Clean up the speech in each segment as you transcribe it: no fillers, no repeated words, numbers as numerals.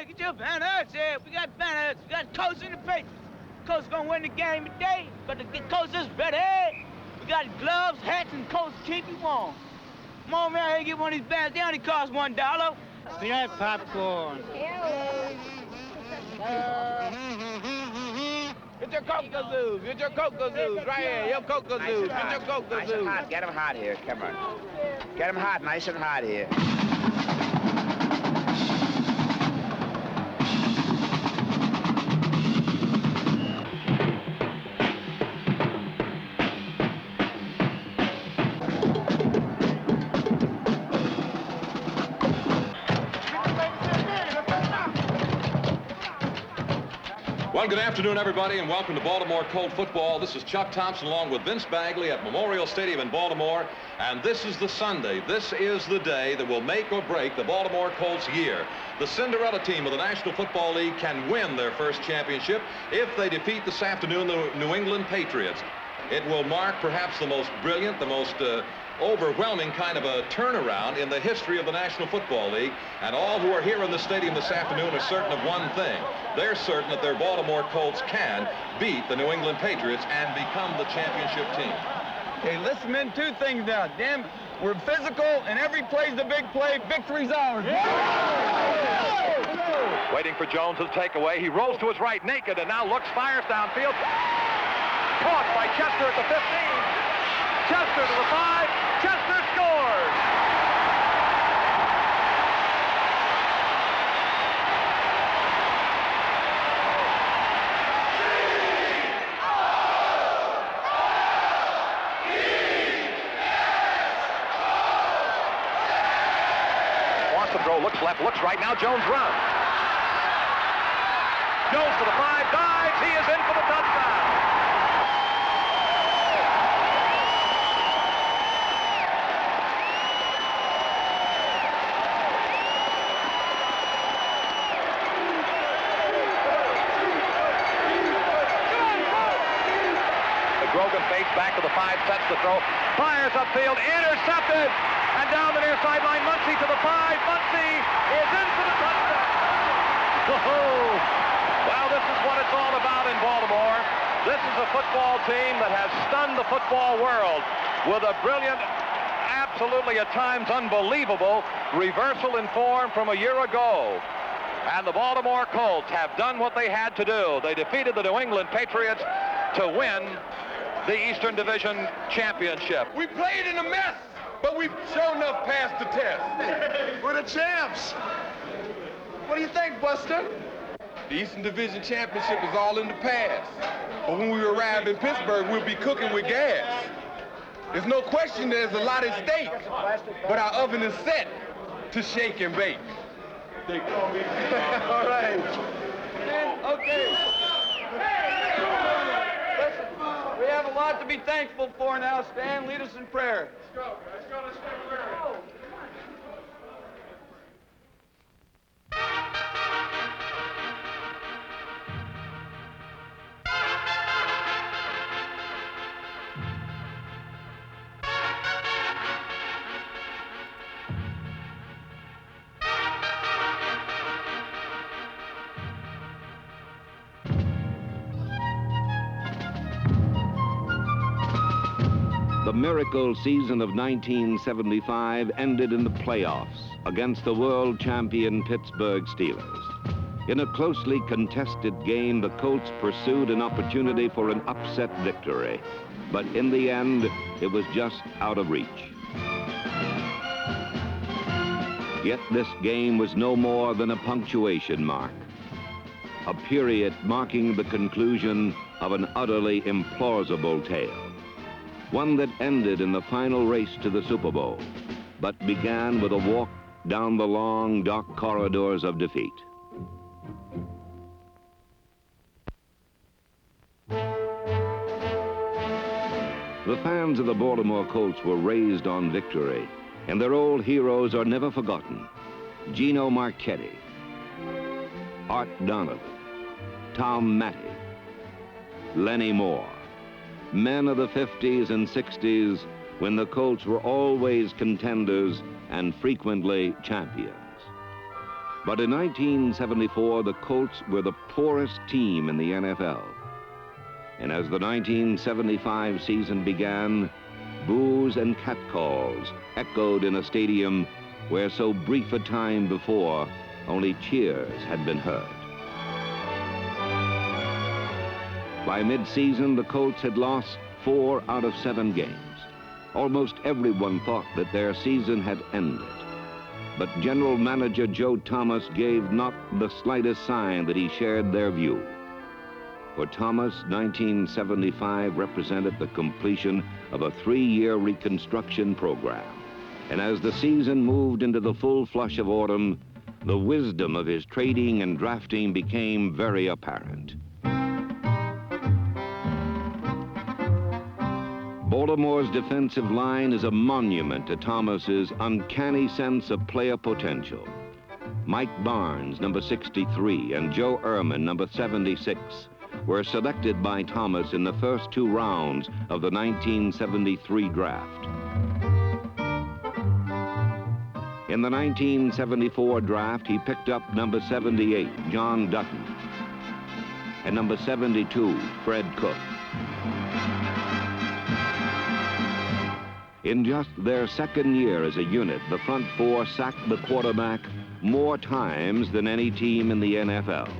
Hey, get your banners here. We got banners. We got Colts in the papers. Colts gonna win the game today, but the Colts is ready. We got gloves, hats, and coats to keep you warm. Come on, man, here, get one of these banners. They only cost $1. We have popcorn. Get your Coca-Zoos. Get your Coca-Zoos. Right here, your Coca-Zoos. Get your Coca-Zoos. Nice. Get them hot here. Come on. Get them hot, nice and hot here. Well, good afternoon, everybody, and welcome to Baltimore Colt football. This is Chuck Thompson along with Vince Bagley at Memorial Stadium in Baltimore, and this is the Sunday. This is the day that will make or break the Baltimore Colts year. The Cinderella team of the National Football League can win their first championship if they defeat this afternoon the New England Patriots. It will mark perhaps the most brilliant, the most overwhelming kind of a turnaround in the history of the National Football League, and all who are here in the stadium this afternoon are certain of one thing. They're certain that their Baltimore Colts can beat the New England Patriots and become the championship team. Hey, listen, men, two things now. Damn, we're physical, and every play's a big play. Victory's ours. Waiting for Jones' takeaway. He rolls to his right naked and now looks, fires downfield. Caught by Chester at the 15. Chester to the 5. Chester scores. Wants to throw, looks left, looks right. Now Jones runs. Jones to the 5, dives. He is in for the touchdown. Grogan fakes back to the 5, sets the throw, fires upfield, intercepted, and down the near sideline, Muncie to the 5. Muncie is in for the touchdown. Whoa. Well, this is what it's all about in Baltimore. This is a football team that has stunned the football world with a brilliant, absolutely at times unbelievable reversal in form from a year ago. And the Baltimore Colts have done what they had to do. They defeated the New England Patriots to win the Eastern Division Championship. We played in a mess, but we sure enough passed the test. We're the champs. What do you think, Buster? The Eastern Division Championship is all in the past. But when we arrive in Pittsburgh, we'll be cooking with gas. There's no question there's a lot at stake, but our oven is set to shake and bake. All right. Okay. Listen, we have a lot to be thankful for now. Stan, lead us in prayer. Let's go. Let's say a prayer. The miracle season of 1975 ended in the playoffs against the world champion Pittsburgh Steelers. In a closely contested game, the Colts pursued an opportunity for an upset victory, but in the end, it was just out of reach. Yet this game was no more than a punctuation mark, a period marking the conclusion of an utterly implausible tale. One that ended in the final race to the Super Bowl, but began with a walk down the long, dark corridors of defeat. The fans of the Baltimore Colts were raised on victory, and their old heroes are never forgotten. Gino Marchetti, Art Donovan, Tom Matty, Lenny Moore. Men of the 50s and 60s when the Colts were always contenders and frequently champions. But in 1974, the Colts were the poorest team in the NFL. And as the 1975 season began, boos and catcalls echoed in a stadium where so brief a time before, only cheers had been heard. By mid-season, the Colts had lost 4 out of 7 games. Almost everyone thought that their season had ended. But General Manager Joe Thomas gave not the slightest sign that he shared their view. For Thomas, 1975 represented the completion of a 3-year reconstruction program. And as the season moved into the full flush of autumn, the wisdom of his trading and drafting became very apparent. Baltimore's defensive line is a monument to Thomas's uncanny sense of player potential. Mike Barnes, number 63, and Joe Ehrman, number 76, were selected by Thomas in the first 2 rounds of the 1973 draft. In the 1974 draft, he picked up number 78, John Dutton, and number 72, Fred Cook. In just their second year as a unit, the front 4 sacked the quarterback more times than any team in the NFL.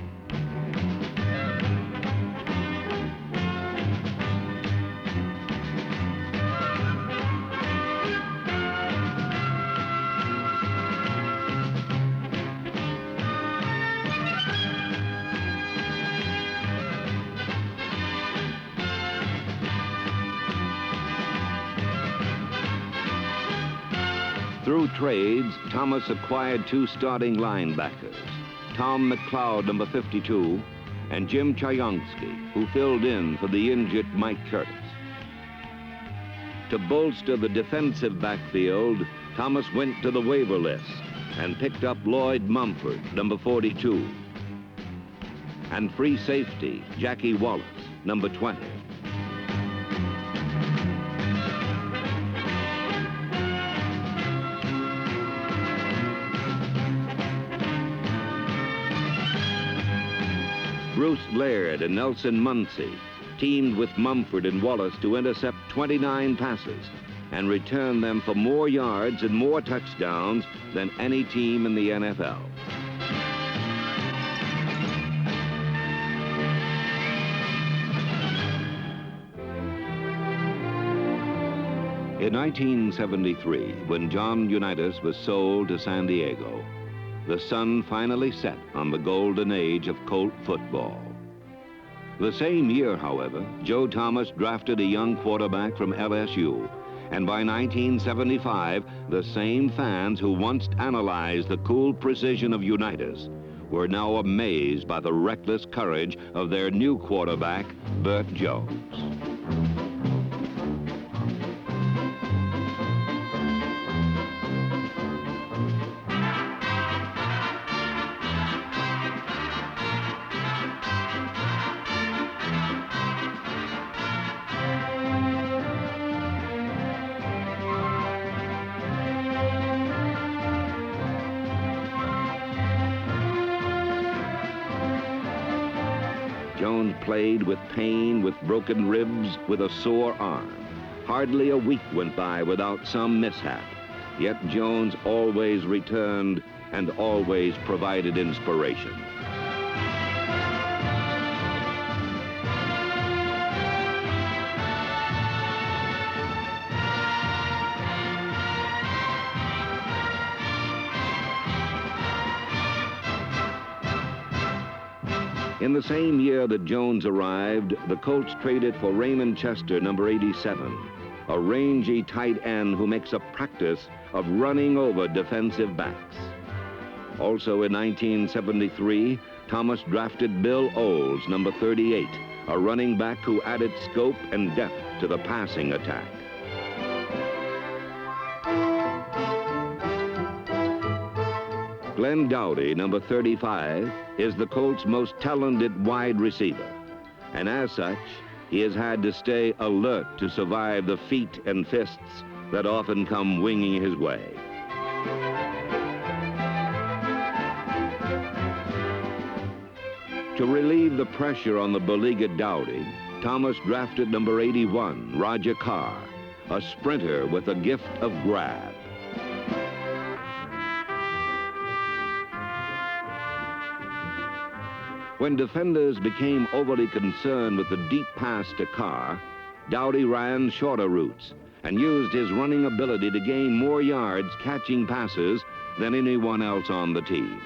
Through trades, Thomas acquired 2 starting linebackers, Tom McLeod, number 52, and Jim Chayonsky, who filled in for the injured Mike Curtis. To bolster the defensive backfield, Thomas went to the waiver list and picked up Lloyd Mumford, number 42, and free safety Jackie Wallace, number 20. Bruce Laird and Nelson Muncy teamed with Mumford and Wallace to intercept 29 passes and return them for more yards and more touchdowns than any team in the NFL. In 1973, when John Unitas was sold to San Diego, the sun finally set on the golden age of Colt football. The same year, however, Joe Thomas drafted a young quarterback from LSU, and by 1975, the same fans who once analyzed the cool precision of Unitas were now amazed by the reckless courage of their new quarterback, Burt Jones. Jones played with pain, with broken ribs, with a sore arm. Hardly a week went by without some mishap. Yet Jones always returned and always provided inspiration. In the same year that Jones arrived, the Colts traded for Raymond Chester, number 87, a rangy tight end who makes a practice of running over defensive backs. Also in 1973, Thomas drafted Bill Olds, number 38, a running back who added scope and depth to the passing attack. Glenn Dowdy, number 35, is the Colts' most talented wide receiver. And as such, he has had to stay alert to survive the feet and fists that often come winging his way. To relieve the pressure on the beleaguered Dowdy, Thomas drafted number 81, Roger Carr, a sprinter with a gift of grab. When defenders became overly concerned with the deep pass to Carr, Dowdy ran shorter routes and used his running ability to gain more yards catching passes than anyone else on the team.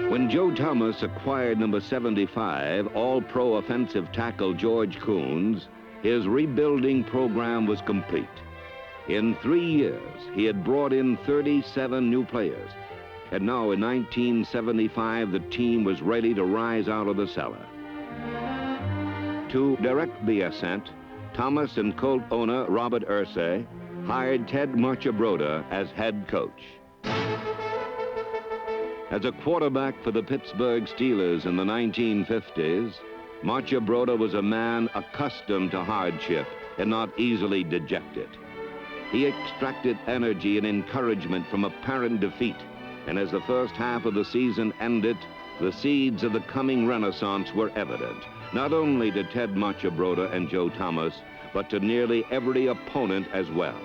When Joe Thomas acquired number 75, All-Pro offensive tackle George Coons, his rebuilding program was complete. In 3 years, he had brought in 37 new players. And now in 1975, the team was ready to rise out of the cellar. To direct the ascent, Thomas and Colt owner Robert Irsay hired Ted Marchibroda as head coach. As a quarterback for the Pittsburgh Steelers in the 1950s, Marchibroda was a man accustomed to hardship and not easily dejected. He extracted energy and encouragement from apparent defeat, and as the first half of the season ended, the seeds of the coming renaissance were evident, not only to Ted Marchibroda and Joe Thomas, but to nearly every opponent as well.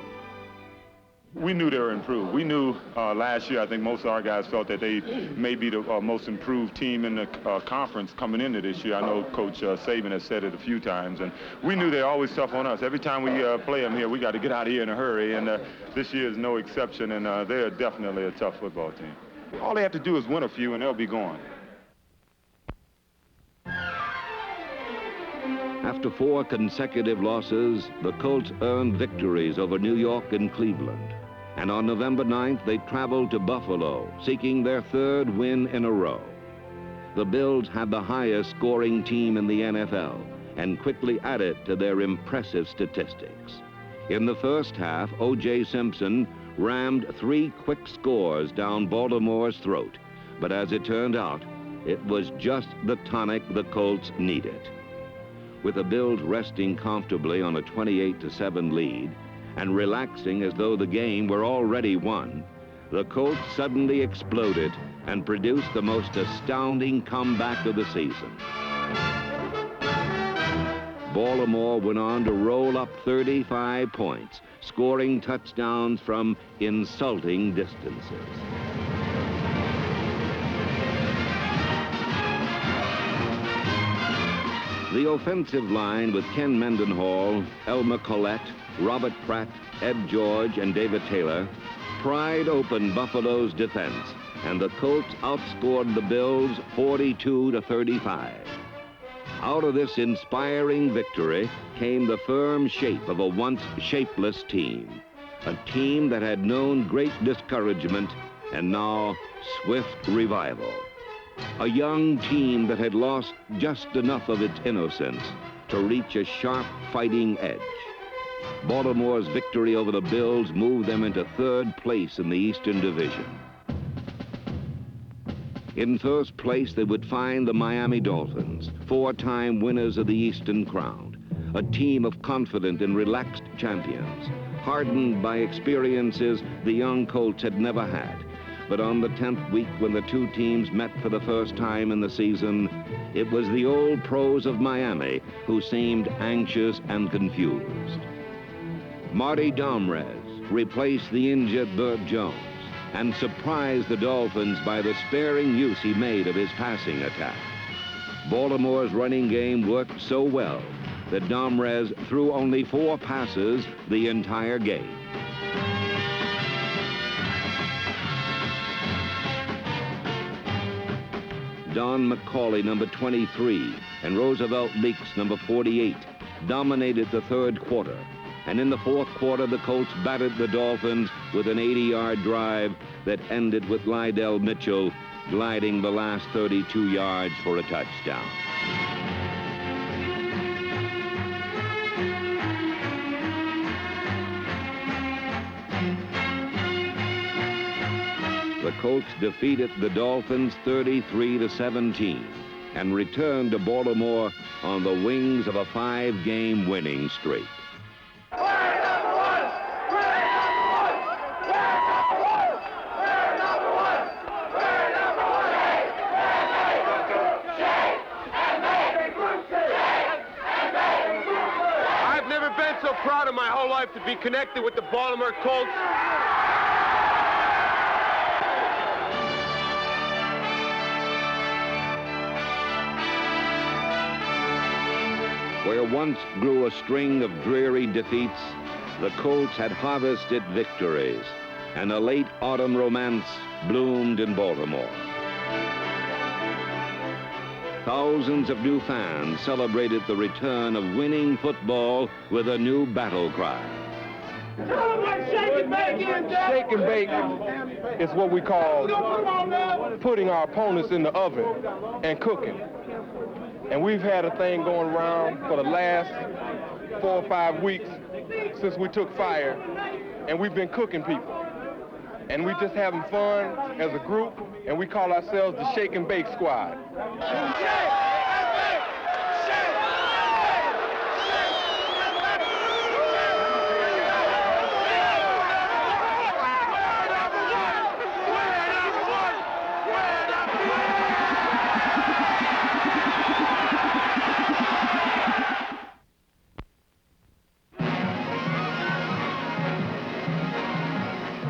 We knew they were improved. We knew last year, I think most of our guys felt that they may be the most improved team in the conference coming into this year. I know Coach Saban has said it a few times, and we knew they're always tough on us. Every time we play them here, we got to get out of here in a hurry, and this year is no exception, and they're definitely a tough football team. All they have to do is win a few, and they'll be gone. After 4 consecutive losses, the Colts earned victories over New York and Cleveland. And on November 9th, they traveled to Buffalo, seeking their 3rd win in a row. The Bills had the highest scoring team in the NFL and quickly added to their impressive statistics. In the first half, O.J. Simpson rammed 3 quick scores down Baltimore's throat. But as it turned out, it was just the tonic the Colts needed. With the Bills resting comfortably on a 28-7 lead and relaxing as though the game were already won, the Colts suddenly exploded and produced the most astounding comeback of the season. Baltimore went on to roll up 35 points, scoring touchdowns from insulting distances. The offensive line with Ken Mendenhall, Elmer Collette, Robert Pratt, Ed George, and David Taylor pried open Buffalo's defense, and the Colts outscored the Bills 42-35. Out of this inspiring victory came the firm shape of a once shapeless team, a team that had known great discouragement and now swift revival. A young team that had lost just enough of its innocence to reach a sharp fighting edge. Baltimore's victory over the Bills moved them into 3rd place in the Eastern Division. In first place, they would find the Miami Dolphins, 4-time winners of the Eastern Crown, a team of confident and relaxed champions, hardened by experiences the young Colts had never had. But on the 10th week, when the 2 teams met for the first time in the season, it was the old pros of Miami who seemed anxious and confused. Marty Domrez replaced the injured Burt Jones and surprised the Dolphins by the sparing use he made of his passing attack. Baltimore's running game worked so well that Domrez threw only 4 passes the entire game. Don McCauley, number 23, and Roosevelt Leaks, number 48, dominated the 3rd quarter. And in the 4th quarter, the Colts battered the Dolphins with an 80-yard drive that ended with Lydell Mitchell gliding the last 32 yards for a touchdown. The Colts defeated the Dolphins 33-17 and returned to Baltimore on the wings of a 5-game winning streak. so proud of my whole life to be connected with the Baltimore Colts. Where once grew a string of dreary defeats, the Colts had harvested victories, and a late autumn romance bloomed in Baltimore. Thousands of new fans celebrated the return of winning football with a new battle cry. Shake and bake is what we call putting our opponents in the oven and cooking. And we've had a thing going around for the last 4 or 5 weeks since we took fire, and we've been cooking people. And we just having fun as a group, and we call ourselves the Shake and Bake Squad.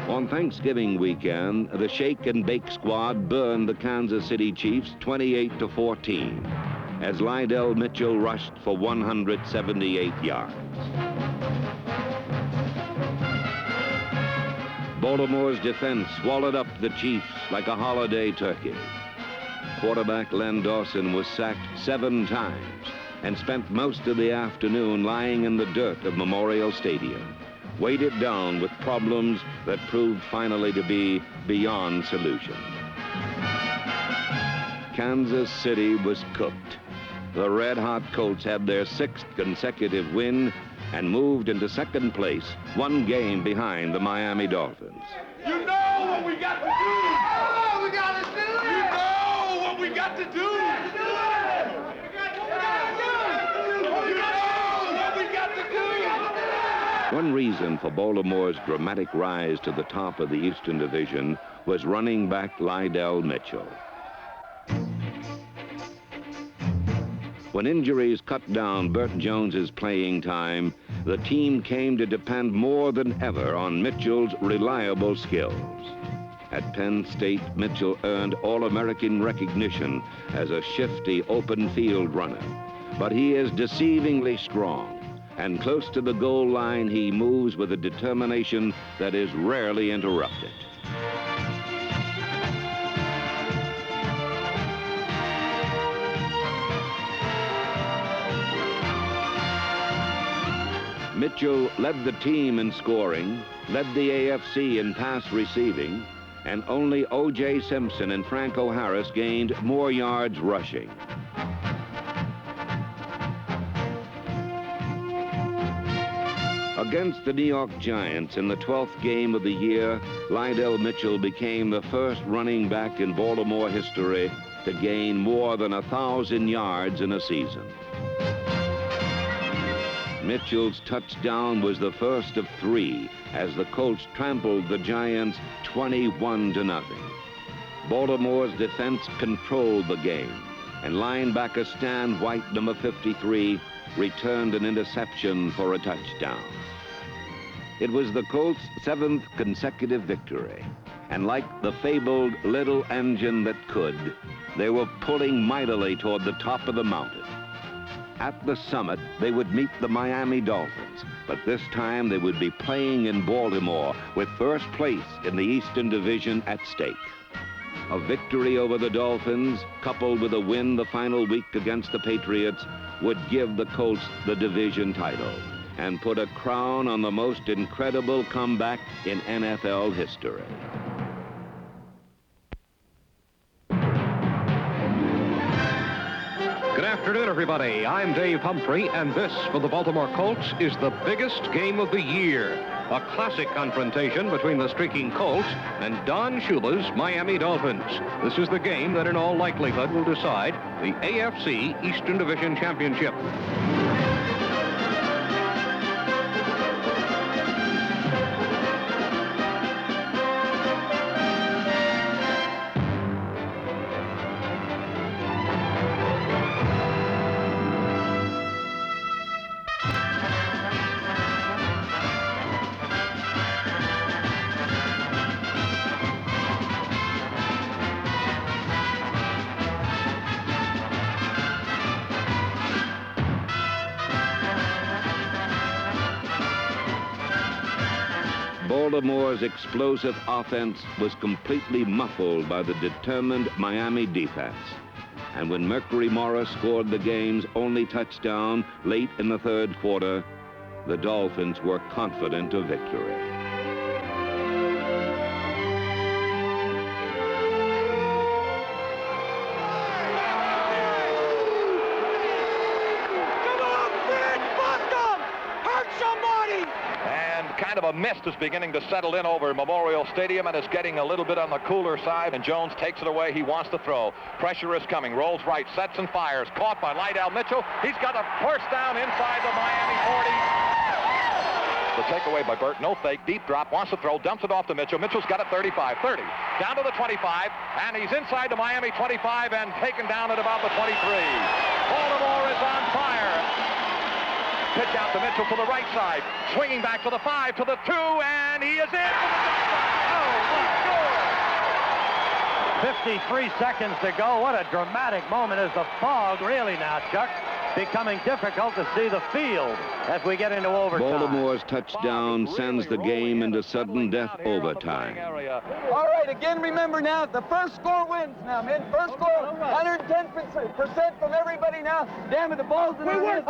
On Thanksgiving weekend, the Shake and Bake Squad burned the Kansas City Chiefs 28-14 as Lydell Mitchell rushed for 178 yards. Baltimore's defense swallowed up the Chiefs like a holiday turkey. Quarterback Len Dawson was sacked 7 times and spent most of the afternoon lying in the dirt of Memorial Stadium, weighted down with problems that proved finally to be beyond solution. Kansas City was cooked. The red-hot Colts had their 6th consecutive win and moved into 2nd place, 1 game behind the Miami Dolphins. You know what we got to do! Oh, we got to do it! You know what we got to do! You know what we got to do! One reason for Baltimore's dramatic rise to the top of the Eastern Division was running back Lydell Mitchell. When injuries cut down Burt Jones's playing time, the team came to depend more than ever on Mitchell's reliable skills. At Penn State, Mitchell earned All-American recognition as a shifty open field runner, but he is deceivingly strong. And close to the goal line, he moves with a determination that is rarely interrupted. Mitchell led the team in scoring, led the AFC in pass receiving, and only O.J. Simpson and Franco Harris gained more yards rushing. Against the New York Giants in the 12th game of the year, Lydell Mitchell became the first running back in Baltimore history to gain more than 1,000 yards in a season. Mitchell's touchdown was the first of 3 as the Colts trampled the Giants 21-0. Baltimore's defense controlled the game, and linebacker Stan White, number 53, returned an interception for a touchdown. It was the Colts' 7th consecutive victory, and like the fabled little engine that could, they were pulling mightily toward the top of the mountain. At the summit, they would meet the Miami Dolphins, but this time they would be playing in Baltimore with first place in the Eastern Division at stake. A victory over the Dolphins, coupled with a win the final week against the Patriots, would give the Colts the division title and put a crown on the most incredible comeback in NFL history. Good afternoon, everybody. I'm Dave Humphrey, and this, for the Baltimore Colts, is the biggest game of the year. A classic confrontation between the streaking Colts and Don Shula's Miami Dolphins. This is the game that in all likelihood will decide the AFC Eastern Division Championship. Baltimore's explosive offense was completely muffled by the determined Miami defense. And when Mercury Morris scored the game's only touchdown late in the third quarter, the Dolphins were confident of victory. Kind of a mist is beginning to settle in over Memorial Stadium and is getting a little bit on the cooler side, and Jones takes it away. He wants to throw. Pressure is coming. Rolls right, sets and fires. Caught by Lydell Mitchell. He's got a first down inside the Miami 40. The takeaway by Burt. No fake. Deep drop. Wants to throw. Dumps it off to Mitchell. Mitchell's got it 35, 30. Down to the 25, and he's inside the Miami 25 and taken down at about the 23. Baltimore is on fire. Pitch out to Mitchell to the right side. Swinging back to the 5, to the 2, and he is in for the touchdown. Oh, what score! 53 seconds to go. What a dramatic moment. Is the fog really now, Chuck, becoming difficult to see the field as we get into overtime. Baltimore's touchdown sends the game into sudden death overtime. All right, again, remember now, the first score wins now, man. First score, 110% from everybody now. Damn it, the ball's in our hands.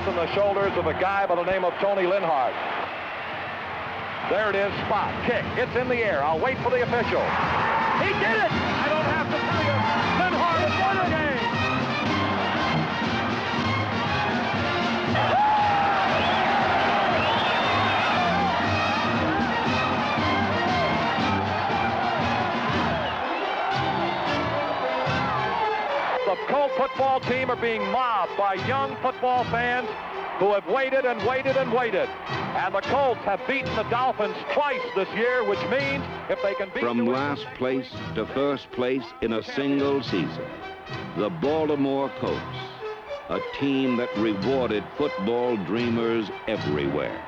The shoulders of a guy by the name of Tony Linhart. There it is, spot, kick, it's in the air. I'll wait for the official. He did it! I don't have to tell you, Linhart has won the game! The Colt football team are being mobbed by young football fans who have waited and waited and waited. And the Colts have beaten the Dolphins twice this year, which means if they can beat... From last place to first place in a single season, the Baltimore Colts, a team that rewarded football dreamers everywhere.